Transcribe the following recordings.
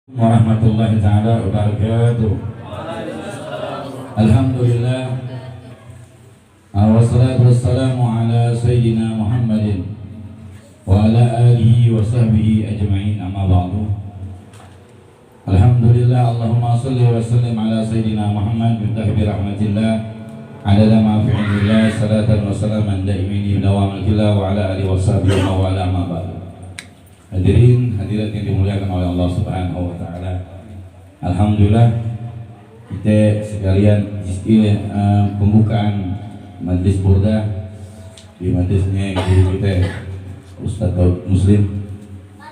Warahmatullahi taala wabarakatuh. Alhamdulillah wassalatu wassalamu ala sayyidina Muhammadin wa ala alihi wa sahbihi ajma'in, amma ba'du. Alhamdulillah, Allahumma salli wa sallim ala sayyidina Muhammad bintahi bi rahmatillah adada ma fi ilmillah, salatan wa salaman da'imin bidawamil killah wa ala alihi wa sahbihi wa ala ma ba'du. Hadirin hadirat yang dimuliakan oleh Allah Subhanahu wa taala. Alhamdulillah, kita sekalian pembukaan majlis burdah di majlisnya guru kita Ustaz Daud Muslim.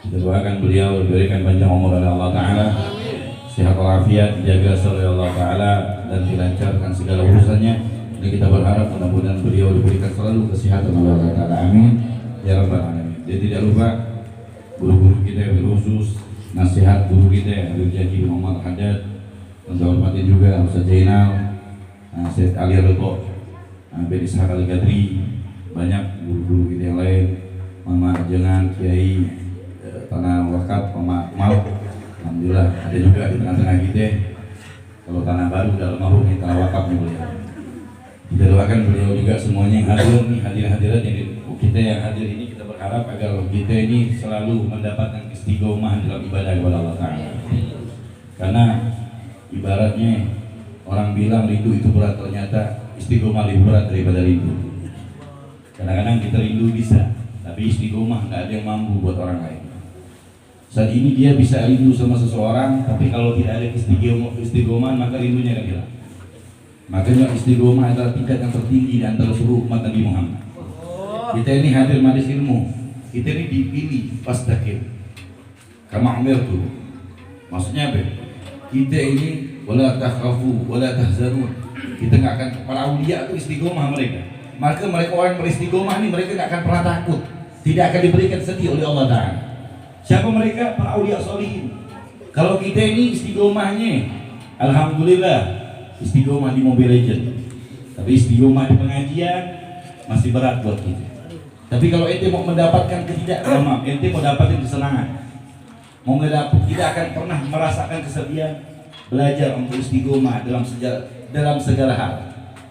Kita doakan beliau diberikan panjang umur oleh Allah taala, sehat walafiat, dijaga oleh Allah taala dan dilancarkan segala urusannya. Dan kita berharap mudah-mudahan beliau diberikan selalu kesehatan oleh Allah taala. Amin ya rabbal alamin. Dan tidak lupa guru-guru kita yang khusus, nasihat guru kita Habib Jaki Muhammad Haddad, dan hormati juga Ustaz Jainal, Syed Ali Ridho, Habib Ishaq Al-Gadri, banyak guru-guru kita yang lain, Mama Jangan, Kiai Tanah Wakaf, Mama Mau. Alhamdulillah ada juga di tengah-tengah kita. Kalau Tanah Baru dalam mahrum ini Tanah Wakaf nih beliau. Kita doakan beliau juga semuanya yang hadir nih, hadirin-hadirat kita yang hadir ini, kita berharap agar kita ini selalu mendapatkan istiqomah dalam ibadah kepada Allah Ta'ala. Karena ibaratnya orang bilang rindu itu berat, ternyata istiqomah lebih berat daripada rindu. Kadang-kadang kita rindu bisa, tapi istiqomah nggak ada yang mampu buat orang lain. Saat ini dia bisa rindu sama seseorang, tapi kalau tidak ada istiqomah maka rindunya akan hilang. Makanya istiqomah adalah tingkat yang tertinggi di antara seluruh umat Nabi Muhammad. Kita ini hadir majlis ilmu, kita ini dipilih fastaqim kama umirtu. Maksudnya apa? Kita ini wala takhafu wala tahzanun. Kita nggak akan, para aulia itu istiqomah mereka. Maka mereka orang beristiqomah ini, mereka nggak akan pernah takut, tidak akan diberikan sedih oleh Allah Ta'ala. Siapa mereka? Para aulia solihin. Kalau kita ini istiqomahnya, alhamdulillah, istiqomah di Mobile Legends, tapi istiqomah di pengajian masih berat buat kita. Tapi kalau ente mau mendapatkan ente mau dapatin kesenangan, tidak akan pernah merasakan kesedihan, belajar untuk istiqomah dalam segala hal,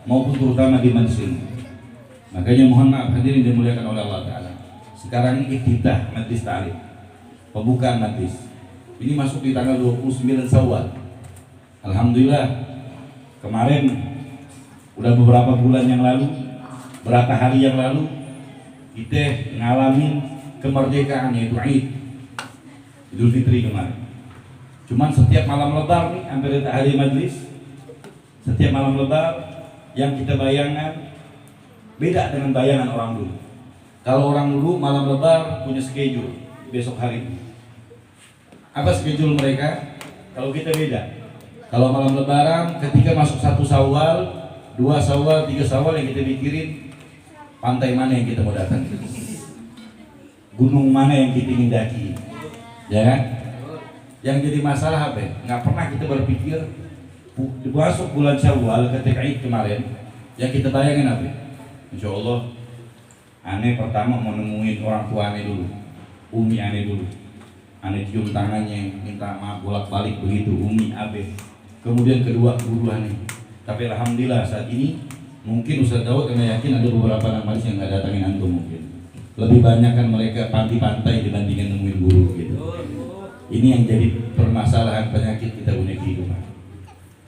maupun terutama di majlis ini. Makanya mohon maaf hadirin dimuliakan oleh Allah Ta'ala, sekarang ini iftitah majlis ta'lim, pembukaan majlis ini masuk di tanggal 29 Syawal. Alhamdulillah, kemarin udah beberapa bulan yang lalu, berapa hari yang lalu kita ngalamin kemerdekaan, yaitu Idul Fitri kemarin. Cuman setiap malam lebar nih, hampir tak hari majlis, setiap malam lebar yang kita bayangkan beda dengan bayangan orang dulu. Kalau orang dulu malam lebar punya schedule besok hari. Apa schedule mereka? Kalau kita beda. Kalau malam lebaran ketika masuk 1 Syawal, 2 Syawal, 3 Syawal, yang kita pikirin pantai mana yang kita mau datang, gunung mana yang kita ingin daki, ya kan? Yang jadi masalah apa? Nggak pernah kita berpikir masuk bulan Syawal ketika Id kemarin, yang kita bayangin apa? Insya Allah, aneh pertama mau nemuin orang tua aneh dulu, umi aneh dulu, aneh cium tangannya, minta maaf bolak-balik begitu, umi abe. Kemudian kedua guru aneh. Tapi alhamdulillah saat ini mungkin Ustaz Daud karena yakin ada beberapa nama yang nggak datangin antum, mungkin lebih banyak kan mereka pantai dibandingkan nemuin guru gitu. Ini yang jadi permasalahan penyakit kita punya kehidupan.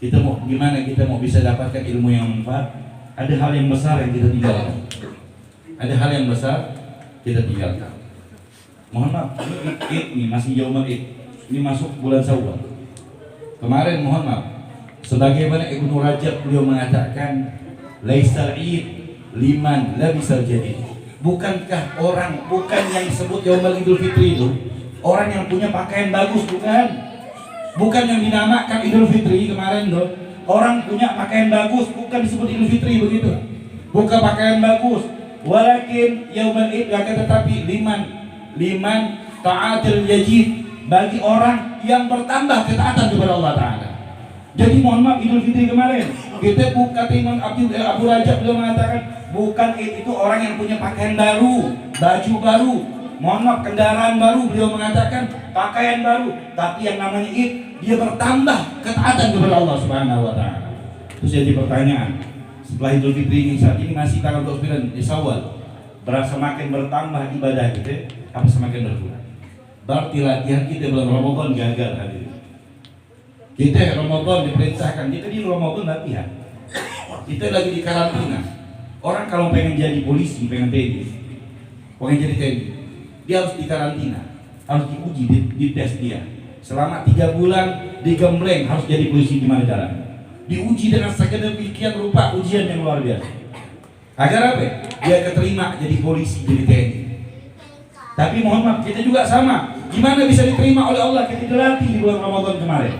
Kita mau gimana kita mau bisa dapatkan ilmu yang manfaat? Ada hal yang besar yang kita tinggalkan. Ada hal yang besar kita tinggalkan. Mohon maaf, ini masih jauh Id. Ini masuk bulan Syawal. Kemarin mohon maaf, sebagaimana Ibnu Rajab beliau mengatakan, laisal id liman labisal jadid. Bukankah orang, bukan yang disebut Yaumul Idul Fitri itu orang yang punya pakaian bagus, bukan yang dinamakan Idul Fitri kemarin tuh. Orang punya pakaian bagus bukan disebut Idul Fitri begitu. Bukan pakaian bagus. Walakin Yaumul Id, akan tetapi liman ta'atil yajid, bagi orang yang bertambah ketaatan kepada Allah Ta'ala. Jadi mohon maaf, Idul Fitri kemarin kita buka Imam Abu Rajab beliau mengatakan bukan itu orang yang punya pakaian baru, baju baru, mohon maaf, kendaraan baru, beliau mengatakan pakaian baru, tapi yang namanya Id, dia bertambah ketaatan kepada Allah Subhanahu wa taala. Terus jadi pertanyaan, setelah Idul Fitri ini saat ini masih tanggal 29 di Syawal, berasa makin bertambah ibadah kita, apa semakin berkurang? Berarti latihan kita bulan Ramadan gagal hadirin. Kita Ramadan diperintahkan, kita di Ramadan latihan. Kita lagi di karantina. Orang kalau pengen jadi polisi, pengen TNI, pengen jadi TNI, dia harus di karantina, harus diuji, dites dia. Selama 3 bulan digembleng harus jadi polisi gimana caranya. Diuji dengan sedemikian rupa ujian yang luar biasa. Agar apa? Dia keterima jadi polisi, jadi TNI. Tapi mohon maaf, kita juga sama. Gimana bisa diterima oleh Allah? Kita dilatih di bulan Ramadan kemarin.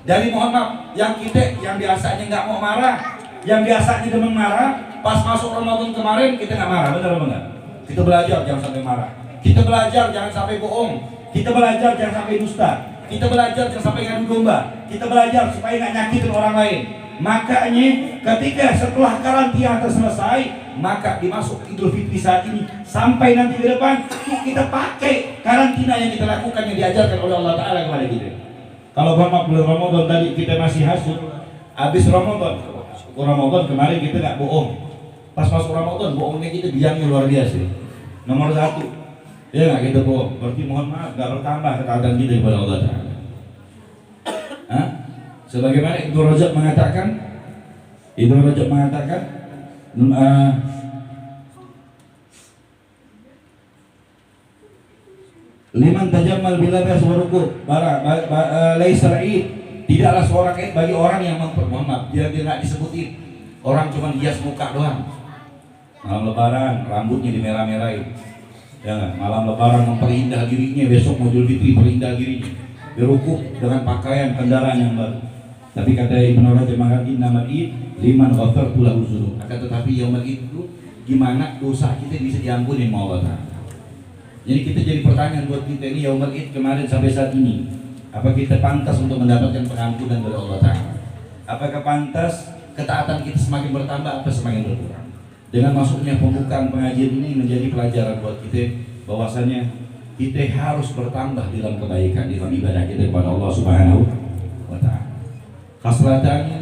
Jadi mohon maaf, yang kita yang biasanya nggak mau marah, yang biasanya demen marah, pas masuk Ramadan kemarin kita nggak marah, benar apa enggak? Kita belajar jangan sampai marah. Kita belajar jangan sampai bohong. Kita belajar jangan sampai dusta. Kita belajar jangan sampai ngadu domba. Kita belajar supaya nggak nyakitin orang lain. Makanya ketika setelah karantina selesai, maka dimasuk Idul Fitri saat ini sampai nanti ke depan kita pakai karantina yang kita lakukan yang diajarkan oleh Allah Taala kepada kita. Kalau bulan Ramadan tadi kita masih hasut, habis Ramadan kemarin kita nggak bohong. Pas masuk Ramadan bohongnya kita biangnya luar biasa. Nomor 1, ya nggak kita bohong. Berarti mohon maaf nggak bertambah ketaatan kita kepada Allah Taala. Sebagaimana Ibnu Rajab mengatakan, liman tajammal bila bas warukub laisa id, tidaklah seorang id bagi orang yang maaf dia tidak disebut id. Orang cuma hias muka doang. Malam lebaran rambutnya dimerah-merahin. Ya, malam lebaran memperindah dirinya, besok mau Idul Fitri perindah dirinya. Berukub dengan pakaian kendaraan yang baru. Tapi kata Ibnu Rajab mengatakan innamal id liman ghafartu lahu dzunub. Akan tetapi yaumul id itu gimana dosa kita bisa diampuni sama Allah Taala. Jadi kita jadi pertanyaan buat kita ini yaumul id kemarin sampai saat ini, apa kita pantas untuk mendapatkan pengampunan dari Allah Taala? Apakah pantas ketaatan kita semakin bertambah atau semakin berkurang? Dengan masuknya pembukaan pengajian ini menjadi pelajaran buat kita bahwasanya kita harus bertambah dalam kebaikan, dalam ibadah kita kepada Allah Subhanahu wa taala. Khaslatani,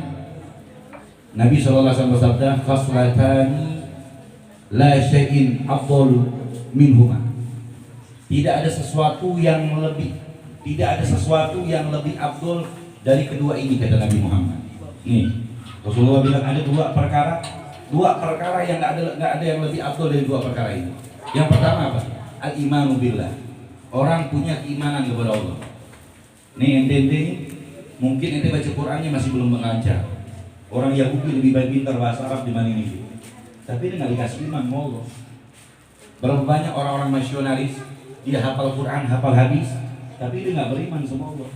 Nabi SAW bersabda, khaslatani la syai'in afdal minhuma. Tidak ada sesuatu yang lebih afdal dari kedua ini, kata Nabi Muhammad. Nih, Rasulullah bilang ada dua perkara yang nggak ada yang lebih afdal dari dua perkara ini. Yang pertama apa? Al-imanu billah. Orang punya keimanan kepada Allah. Nih ente mungkin ente baca Qurannya masih belum mengajar. Orang Yahudi lebih baik pintar bahasa Arab dibanding ini. Tapi dia nggak dikasih iman sama Allah. Berapa banyak orang-orang nasionalis, dia hafal Quran, hafal hadis, tapi dia nggak beriman sama Allah.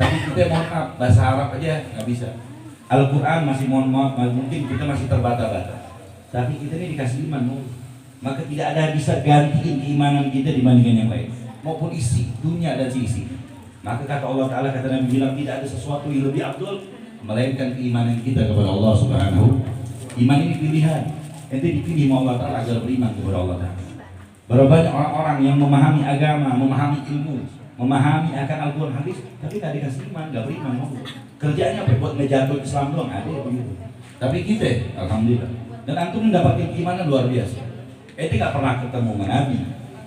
Tapi kita mohon maaf, bahasa Arab aja nggak bisa. Al-Quran masih mohon maaf, mungkin kita masih terbata-bata. Tapi kita ini dikasih iman, maka tidak ada bisa gantiin keimanan kita dibandingkan yang lain. Maupun isi dunia dan sisi. Maka kata Allah Ta'ala, kata Nabi bilang tidak ada sesuatu yang lebih abdul melainkan keimanan kita kepada Allah Subhanahu. Iman ini pilihan. Ente dipilih sama Allah Ta'ala agar beriman kepada Allah Ta'ala. Berapa banyak orang-orang yang memahami agama, memahami ilmu, memahami akan Al-Quran hadis, tapi gak dikasih iman, gak beriman. Kerjanya apa? Buat ngejatuh Islam doang, ada ya begitu. Tapi kita, alhamdulillah. Dan antum mendapatkan keimanan luar biasa. Ente gak pernah ketemu sama Nabi,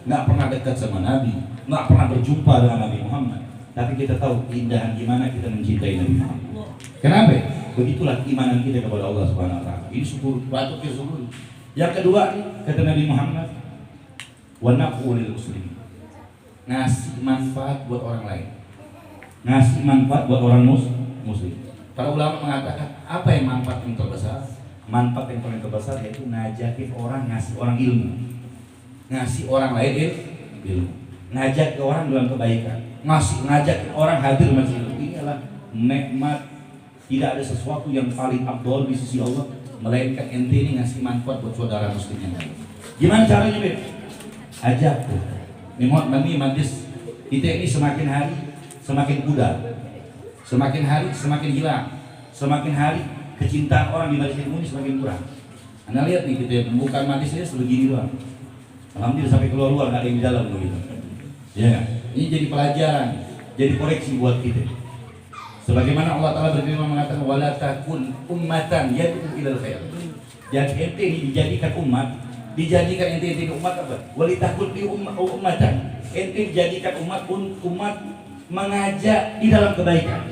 gak pernah dekat sama Nabi, gak pernah berjumpa dengan Nabi Muhammad. Tapi kita tahu keindahan gimana kita mencintai Nabi Muhammad. Kenapa? Begitulah keimanan kita kepada Allah Subhanahu wa taala. Ini syukur, patut kita syukuri. Yang kedua, kata Nabi Muhammad, wa naf'u lil muslimin. Ngasih manfaat buat orang lain. Ngasih manfaat buat orang muslim. Para ulama mengatakan, apa yang manfaat yang terbesar? Manfaat yang paling terbesar yaitu ngajakin orang, ngasih orang ilmu. Ngasih orang lain ilmu. Ngajak ke orang dalam kebaikan. Ngajak orang hadir masjid. Ini adalah nikmat. Tidak ada sesuatu yang paling abdul di sisi Allah melainkan ente ini ngasih manfaat buat saudara muslim yang lain. Gimana caranya, Bet? Ajak. Ini majlis kita ini semakin hari semakin pudar. Semakin hari semakin hilang. Semakin hari kecintaan orang di majlis ilmu ini semakin kurang. Anda lihat nih, kita membuka majlisnya sebegini doang. Alhamdulillah sampai keluar nggak ada yang di dalam begitu. Ya nggak? Ini jadi pelajaran, jadi koreksi buat kita. Sebagaimana Allah Ta'ala berfirman mengatakan wala takun ummatan yad'u ilal khair. Jadi ente ini dijadikan umat, dijadikan ente umat apa? Walitakun li ummatan. Ente dijadikan umat mengajak di dalam kebaikan.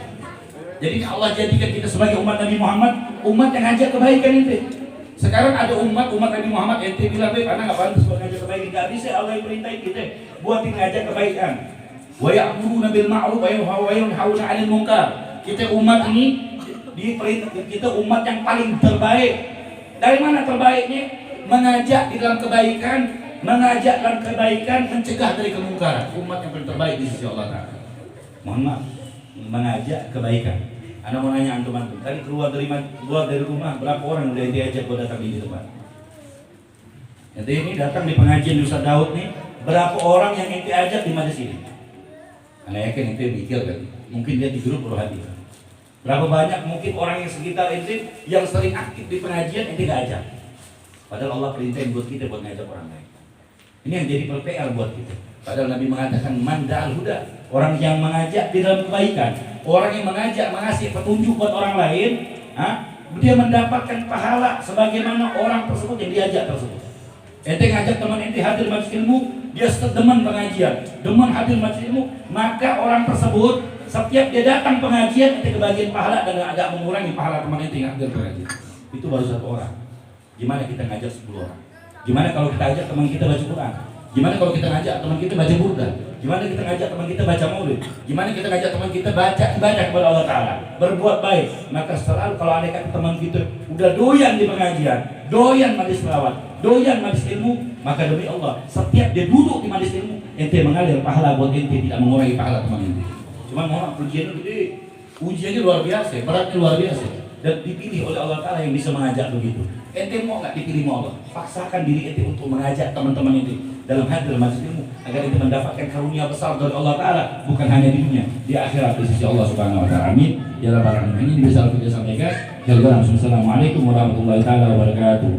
Jadi Allah jadikan kita sebagai umat Nabi Muhammad, umat yang ngajak kebaikan ente. Sekarang ada umat Nabi Muhammad ente bilang karena nggak pantas buat ngajak kebaikan, nggak bisa. Allah yang perintahin kita buat ngajak kebaikan. Wa ya'muruna bil ma'ruf wa yanhauna 'anil munkar. Kita umat ini kita umat yang paling terbaik. Dari mana terbaiknya? Mengajak di dalam kebaikan, mengajak dalam kebaikan, mencegah dari kemungkaran. Umat yang paling terbaik di sisi Allah Ta'ala. Mohon maaf, mengajak kebaikan. Anda mau nanya antum, tadi keluar dari rumah berapa orang udah diajak buat datang di tempat? Jadi ini datang di pengajian Ustaz Daud nih, berapa orang yang ente ajak di majelis ini? Anda yakin ente mikir kan? Mungkin dia di grup rohani. Berapa banyak mungkin orang yang sekitar ente yang sering aktif di pengajian ente gak ajak? Padahal Allah perintahin buat kita buat ngajak orang lain. Ini yang jadi PR buat kita. Padahal Nabi mengatakan manda'al huda, orang yang mengajak di dalam kebaikan, orang yang mengajak mengasih petunjuk buat orang lain, dia mendapatkan pahala sebagaimana orang tersebut yang diajak tersebut. Ente ngajak teman ente hadir majelis ilmu, dia demen pengajian, demen hadir majelis ilmu, maka orang tersebut setiap dia datang pengajian ente kebagian pahala dan agak mengurangi pahala teman ente yang hadir pengajian. Itu baru satu orang. Gimana kita ngajak 10 orang? Gimana kalau kita ajak teman kita baca Quran? Gimana kalau kita ngajak teman kita baca burda? Gimana kita ngajak teman kita baca maulid? Gimana kita ngajak teman kita baca ibadah kepada Allah Ta'ala, berbuat baik? Maka selalu kalau ada kata teman kita udah doyan di pengajian, doyan majelis selawat, doyan majelis ilmu, maka demi Allah setiap dia duduk di majelis ilmu ente mengalir pahala buat ente, tidak mengurangi pahala teman ente. Cuma mohon ujiannya gede, ujiannya luar biasa, beratnya luar biasa, dan dipilih oleh Allah Ta'ala yang bisa mengajak begitu. Ente mau nggak dipilih mau Allah? Paksakan diri ente untuk mengajak teman-teman ente dalam hadir majelis ilmu agar ente mendapatkan karunia besar dari Allah Ta'ala, bukan hanya di dunia, di akhirat di sisi Allah Subhanahu Wa Ta'ala. Amin ya rabbal alamin. Ini bisa kita sampaikan. Assalamualaikum warahmatullahi wabarakatuh.